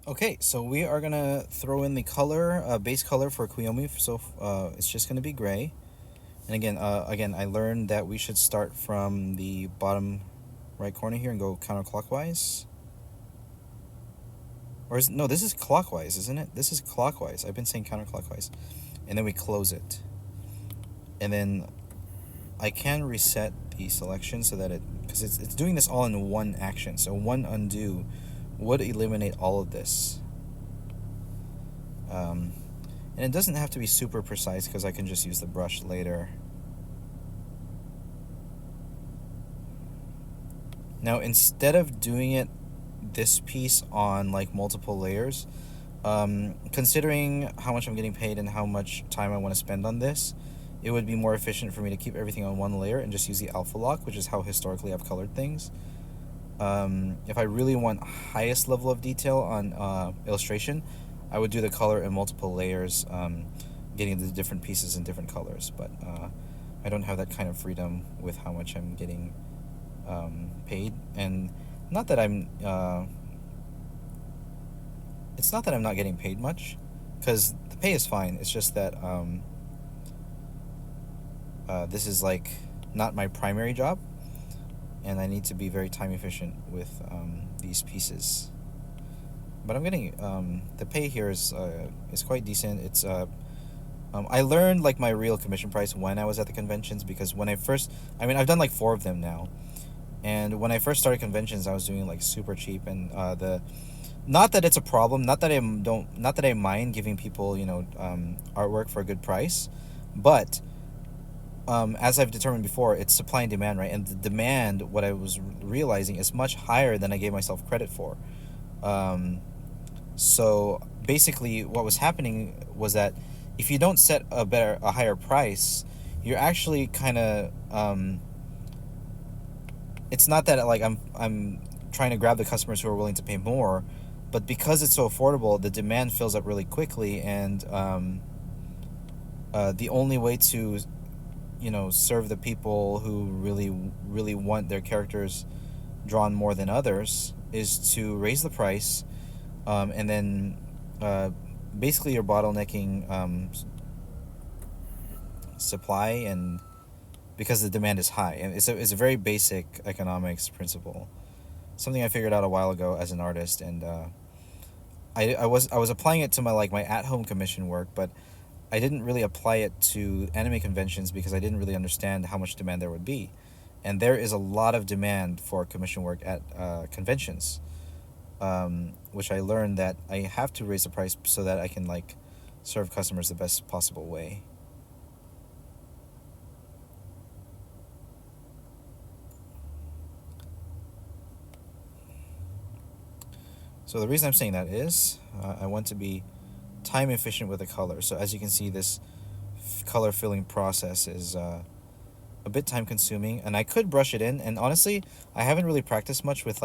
Okay, so we are gonna throw in the color, base color for Kuyomi. So it's just gonna be gray. And again, I learned that we should start from the bottom right corner here and go counterclockwise. Or is no? This is clockwise, isn't it? This is clockwise. I've been saying counterclockwise, and then we close it, and then I can reset the selection so that because it's doing this all in one action. So one undo would eliminate all of this. Um, and it doesn't have to be super precise because I can just use the brush later. Now, instead of doing it this piece on like multiple layers, considering how much I'm getting paid and how much time I want to spend on this, it would be more efficient for me to keep everything on one layer and just use the alpha lock, which is how historically I've colored things. If I really want highest level of detail on illustration, I would do the color in multiple layers, getting the different pieces in different colors. But I don't have that kind of freedom with how much I'm getting paid. And not that it's not that I'm not getting paid much, because the pay is fine. It's just that this is like not my primary job, and I need to be very time efficient with these pieces. But I'm getting the pay here is quite decent. It's I learned like my real commission price when I was at the conventions, because when I mean, I've done like 4 of them now, and when I first started conventions, I was doing like super cheap, and the not that it's a problem, not that I mind giving people artwork for a good price, but as I've determined before, it's supply and demand, right? And the demand, what I was realizing, is much higher than I gave myself credit for. So basically, what was happening was that if you don't set a higher price, you're actually kind of it's not that like I'm trying to grab the customers who are willing to pay more, but because it's so affordable, the demand fills up really quickly, and the only way to serve the people who really want their characters drawn more than others is to raise the price, and then basically you're bottlenecking supply, and because the demand is high, and it's a very basic economics principle, something I figured out a while ago as an artist, and I was applying it to my at-home commission work, but I didn't really apply it to anime conventions because I didn't really understand how much demand there would be. And there is a lot of demand for commission work at conventions, which I learned that I have to raise the price so that I can serve customers the best possible way. So the reason I'm saying that is I want to be time efficient with the color. So as you can see, this color filling process is a bit time consuming, and I could brush it in. And honestly, I haven't really practiced much with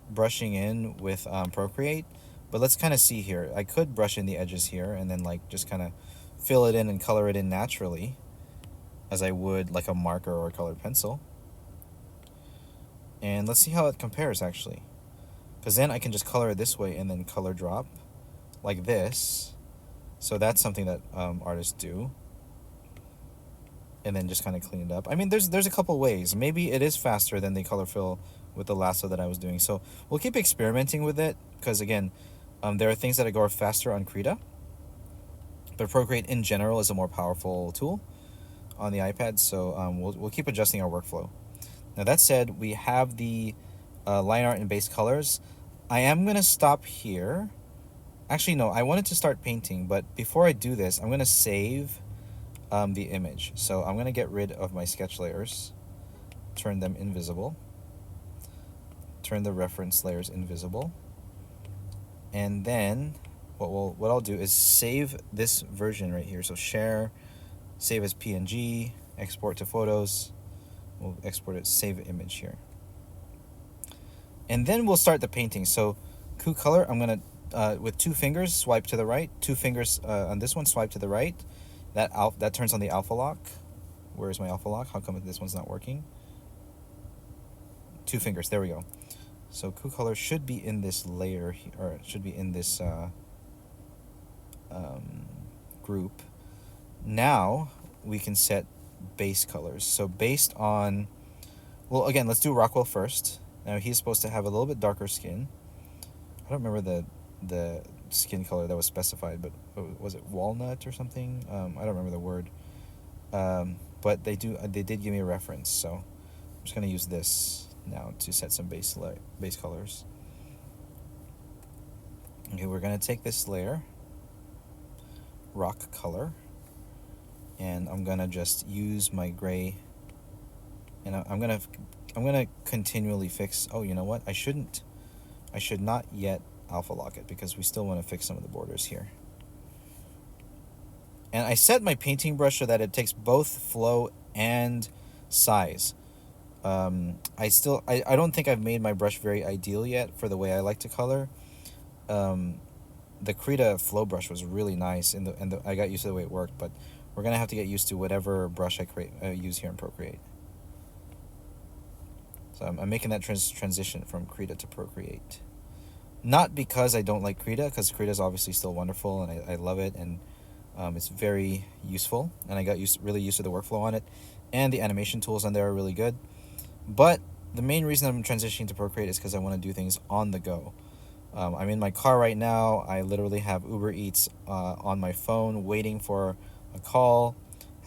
brushing in with Procreate, but let's kind of see here. I could brush in the edges here and then just kind of fill it in and color it in naturally, as I would like a marker or a colored pencil. And let's see how it compares actually, because then I can just color it this way and then color drop like this. So that's something that artists do, and then just kind of clean it up. I mean, there's a couple ways. Maybe it is faster than the color fill with the lasso that I was doing. So we'll keep experimenting with it, because again, there are things that go faster on Krita, but Procreate in general is a more powerful tool on the iPad. So we'll keep adjusting our workflow. Now that said, we have the line art and base colors. I am gonna stop here. Actually, no, I wanted to start painting, but before I do this, I'm gonna save the image. So I'm gonna get rid of my sketch layers, turn them invisible, turn the reference layers invisible, and then what I'll do is save this version right here. So share, save as PNG, export to photos. We'll export it, save image here, and then we'll start the painting. So color, I'm gonna with 2 fingers swipe to the right, 2 fingers on this one, swipe to the right. That turns on the alpha lock. Where is my alpha lock? How come this one's not working? 2 fingers, there we go. So coup color should be in this layer, or it should be in this group. Now we can set base colors. So based on, well, again, let's do Rockwell first. Now he's supposed to have a little bit darker skin. I don't remember the skin color that was specified, but was it walnut or something? I don't remember the word. But they did give me a reference, so I'm just gonna use this now to set some base colors. Okay, we're gonna take this layer, rock color, and I'm gonna just use my gray, and I'm gonna continually fix. Oh, you know what? I should not yet alpha lock it because we still want to fix some of the borders here. And I set my painting brush so that it takes both flow and size. I don't think I've made my brush very ideal yet for the way I like to color. The Krita flow brush was really nice, and I got used to the way it worked, but we're gonna have to get used to whatever brush I use here in Procreate. So I'm making that transition from Krita to Procreate. Not because I don't like Krita, because Krita is obviously still wonderful, and I love it, and it's very useful, and I got really used to the workflow on it, and the animation tools on there are really good. But the main reason I'm transitioning to Procreate is because I want to do things on the go. I'm in my car right now. I literally have Uber Eats on my phone waiting for a call.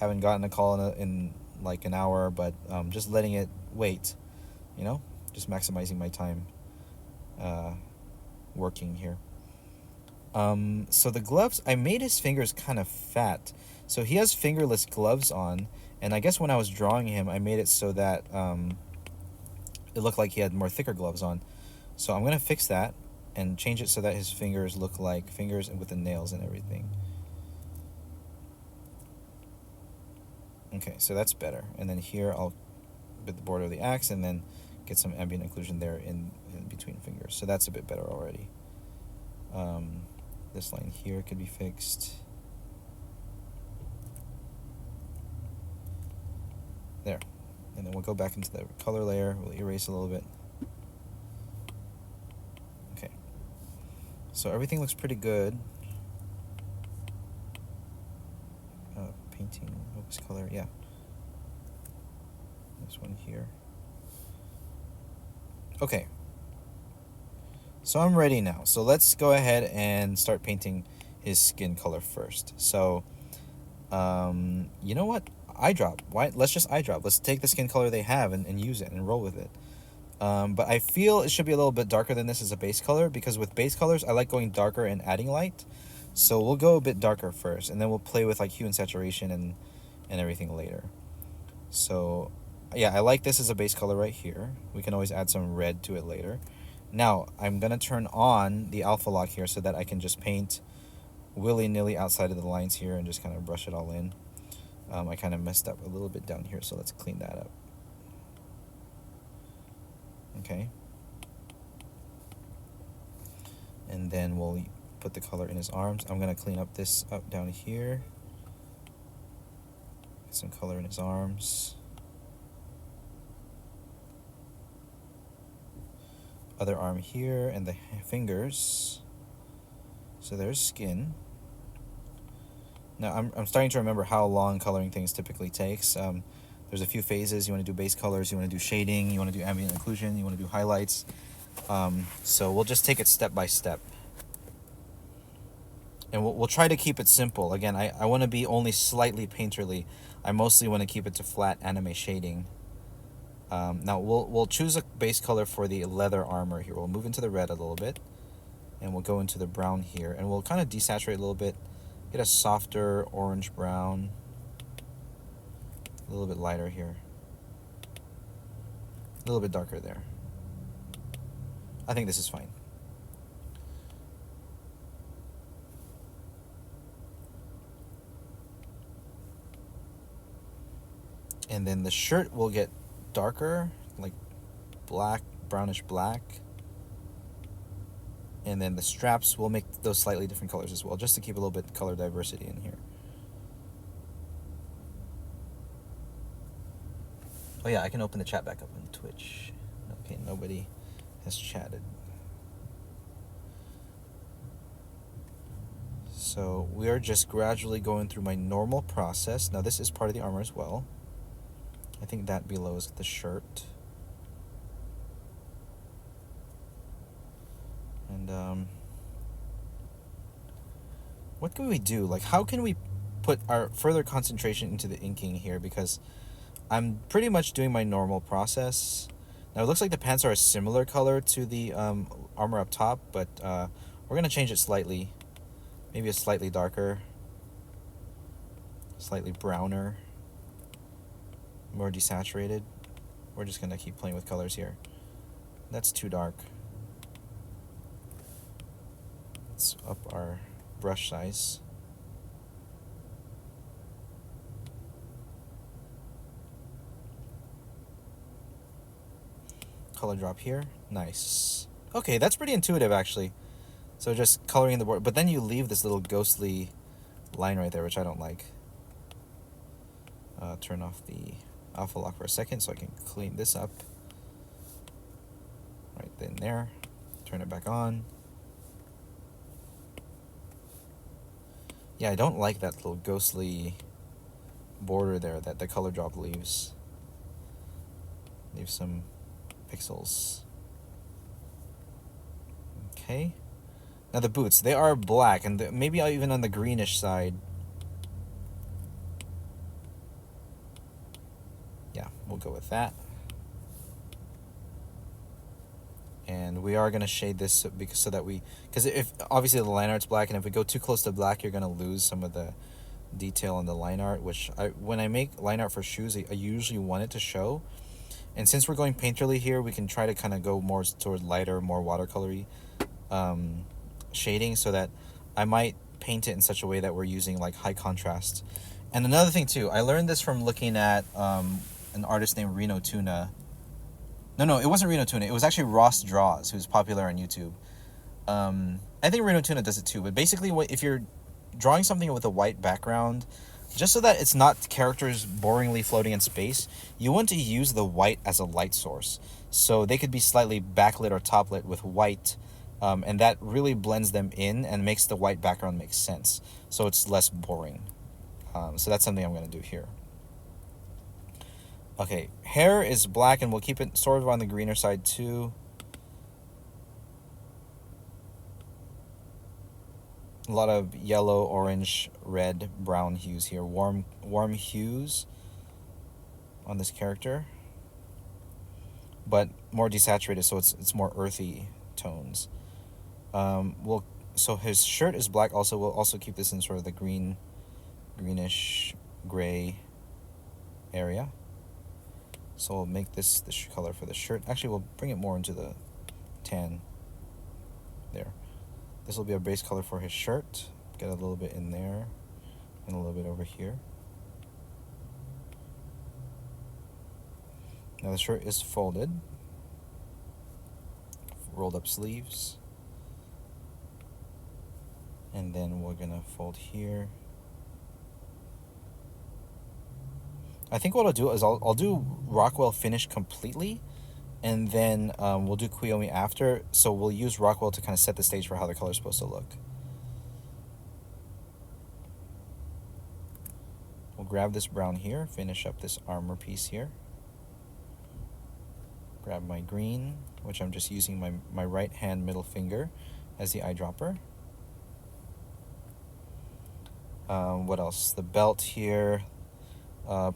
Haven't gotten a call in like an hour, but just letting it wait, you know, just maximizing my time working here. So the gloves, I made his fingers kind of fat. So he has fingerless gloves on, and I guess when I was drawing him, I made it so that it looked like he had more thicker gloves on. So I'm going to fix that and change it so that his fingers look like fingers with the nails and everything. Okay, so that's better. And then here I'll bit the border of the axe and then get some ambient occlusion there in between fingers. So that's a bit better already. This line here could be fixed. There. And then we'll go back into the color layer. We'll erase a little bit. Okay. So everything looks pretty good. Painting, focus color, yeah. This one here. Okay. So I'm ready now. So let's go ahead and start painting his skin color first. So, you know what? Eyedrop. Why? Let's just eyedrop. Let's take the skin color they have and use it and roll with it. But I feel it should be a little bit darker than this as a base color, because with base colors, I like going darker and adding light. So we'll go a bit darker first, and then we'll play with like hue and saturation and everything later. So, yeah, I like this as a base color right here. We can always add some red to it later. Now, I'm going to turn on the alpha lock here so that I can just paint willy-nilly outside of the lines here and just kind of brush it all in. I kind of messed up a little bit down here, so let's clean that up. Okay. And then we'll put the color in his arms. I'm going to clean up this up down here. Get some color in his arms. Other arm here, and the fingers. So there's skin. Now I'm starting to remember how long coloring things typically takes. There's a few phases. You want to do base colors, you want to do shading, you want to do ambient occlusion, you want to do highlights. So we'll just take it step by step. And we'll try to keep it simple. Again, I want to be only slightly painterly. I mostly want to keep it to flat anime shading. Now we'll choose a base color for the leather armor here. We'll move into the red a little bit, and we'll go into the brown here, and we'll kind of desaturate a little bit, get a softer orange brown, a little bit lighter here, a little bit darker there. I think this is fine. And then the shirt will get darker, like black, brownish black. And then the straps will make those slightly different colors as well, just to keep a little bit color diversity in here. Oh yeah, I can open the chat back up on Twitch. Okay, nobody has chatted. So we are just gradually going through my normal process. Now this is part of the armor as well. I think that below is the shirt. And what can we do? Like, how can we put our further concentration into the inking here? Because I'm pretty much doing my normal process. Now it looks like the pants are a similar color to the armor up top, but we're gonna change it slightly. Maybe a slightly darker, slightly browner, more desaturated. We're just gonna keep playing with colors here. That's too dark. Let's up our brush size. Color drop here. Nice. Okay, that's pretty intuitive actually. So just coloring the board, but then you leave this little ghostly line right there, which I don't like. Turn off the alpha lock for a second so I can clean this up. Right then there. Turn it back on. Yeah, I don't like that little ghostly border there that the color drop leaves. Leave some pixels. Okay. Now the boots, they are black, and maybe even on the greenish side. Yeah, we'll go with that. And we are going to shade this because if obviously the line art's black, and if we go too close to black, you're going to lose some of the detail on the line art, which when I make line art for shoes, I usually want it to show. And since we're going painterly here, we can try to kind of go more toward lighter, more watercolory shading, so that I might paint it in such a way that we're using like high contrast. And another thing too, I learned this from looking at an artist named Reno Tuna. No, it wasn't Reno Tuna. It was actually Ross Draws, who's popular on YouTube. I think Reno Tuna does it too. But basically, if you're drawing something with a white background, just so that it's not characters boringly floating in space, you want to use the white as a light source. So they could be slightly backlit or toplit with white, and that really blends them in and makes the white background make sense. So it's less boring. So that's something I'm going to do here. Okay, hair is black, and we'll keep it sort of on the greener side too. A lot of yellow, orange, red, brown hues here. Warm hues on this character, but more desaturated, so it's more earthy tones. So his shirt is black. Also, we'll also keep this in sort of the greenish gray area. So we'll make this the color for the shirt. Actually, we'll bring it more into the tan there. This will be a base color for his shirt. Get a little bit in there and a little bit over here. Now the shirt is folded. Rolled up sleeves. And then we're gonna fold here. I think what I'll do is I'll do Rockwell finish completely, and then we'll do Kuyomi after. So we'll use Rockwell to kind of set the stage for how the color is supposed to look. We'll grab this brown here, finish up this armor piece here. Grab my green, which I'm just using my right hand middle finger as the eyedropper. What else? The belt here.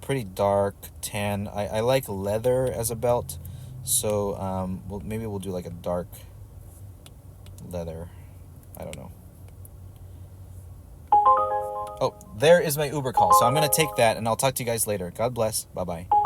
Pretty dark tan. I like leather as a belt, so maybe we'll do like a dark leather. I don't know. Oh, there is my Uber call, so I'm gonna take that, and I'll talk to you guys later. God bless. Bye bye.